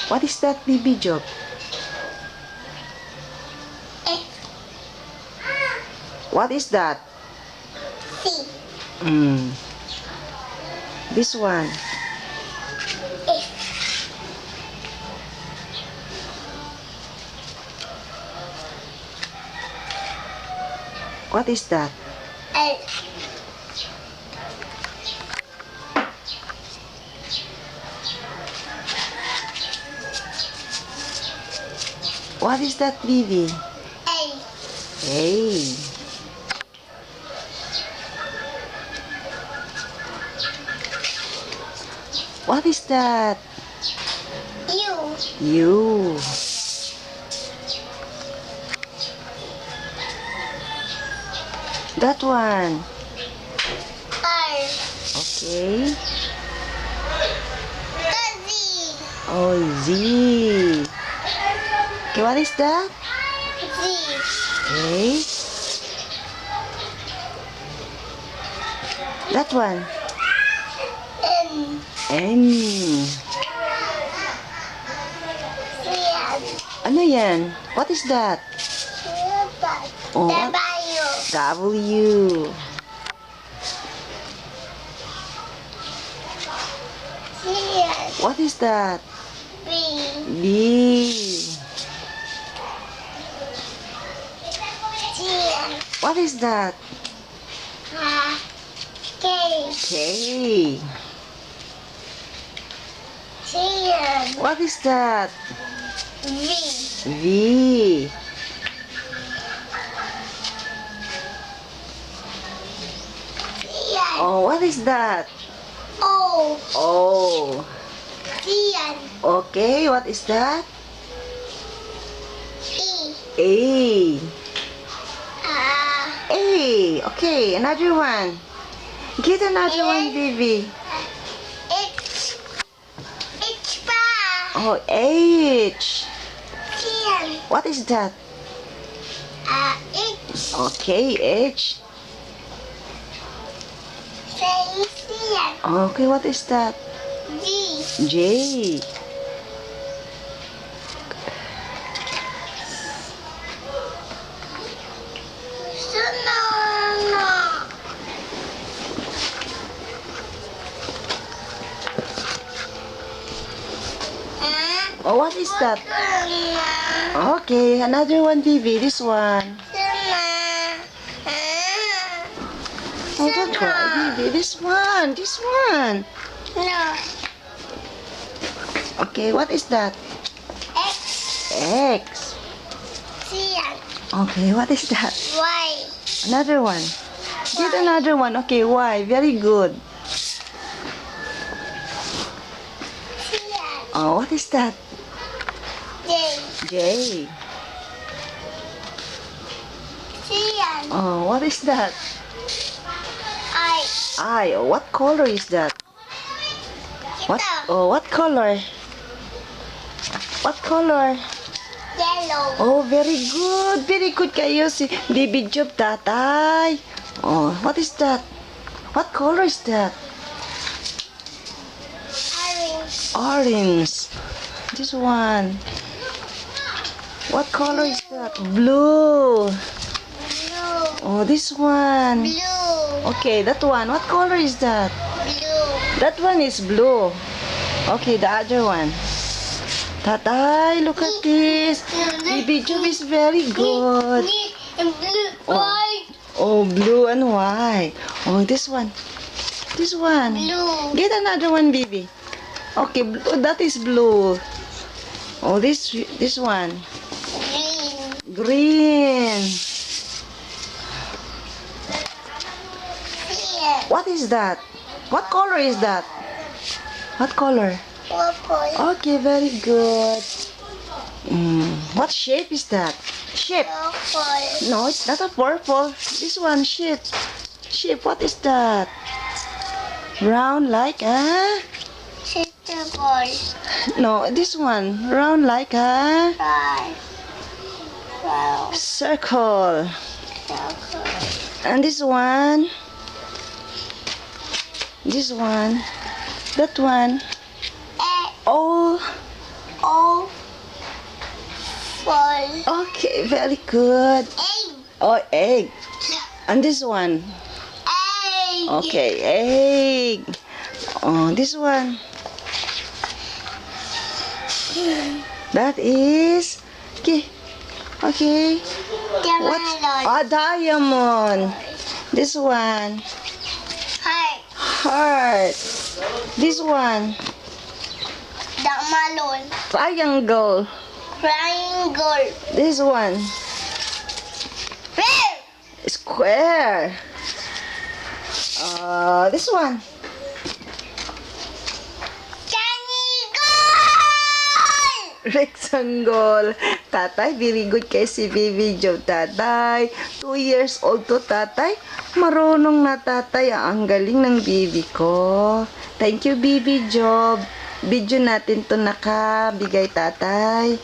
What is that, Bibi Job? What is that? C. This one. What is that? L. What is that, Bibi? A. Hey. What is that? U. You. That one. R. Okay. Z. Oh, Z. Okay, what is that? Z. Okay. That one. N. N. C. Ano yan? What is that? Oh, what? W. What is that? B. B. G. What is that? K. K. G. What is that? V. V. Oh, what is that? O. O. T. Okay, what is that? E. A. A. Okay, another one. Get another one, baby. H. H. Oh, H. T. What is that? H. Okay, H. Okay, what is that? G. J. Oh, what is that? Okay, another one, baby. This one. Oh, don't cry, baby. This one. This one. No. Okay, what is that? X. X. C. Okay, what is that? Y. Another one. Get another one. Okay, Y. Very good. C. Oh, what is that? J. J. C. Oh, what is that? I. I. Oh, what color is that? What? Oh, what color? What color? Yellow. Oh, very good. Very good kayo si Baby Job, tatay. Oh, what is that? What color is that? Orange. Orange. This one. What color is that? Blue. Blue. Oh, this one. Blue. Okay, that one. What color is that? Blue. That one is blue. Okay, the other one. Tatay, look at this. Baby Job is very good. And blue. White. Oh, blue and white. Oh, this one. This one. Blue. Get another one, baby. Okay, that is blue. Oh, this one. Green. Green. Here. What is that? What color is that? What color? Purple. Okay, very good. What shape is that? Shape. Purple. No, it's not a purple. This one, shape. Shape, what is that? Round like a... Ball. No, this one. Round like a... 5. 12. circle. Circle. And this one. This one. That one. A. All. O. Okay, very good. Egg. Oh, egg. And this one. Egg. Okay, egg. Oh, this one. That is. Okay. Okay. What? Diamond. Ah, diamond. This one. Heart. Heart. This one. Diamond. Triangle. Triangle. This one. Bear. Square. This one. Triangle. Rectangle. Tatay, very good kay si Baby Job. Tatay, 2 years old to tatay. Marunong na tatay. Ang galing ng baby ko. Thank you, Baby Job. Video natin to nakabigay tatay.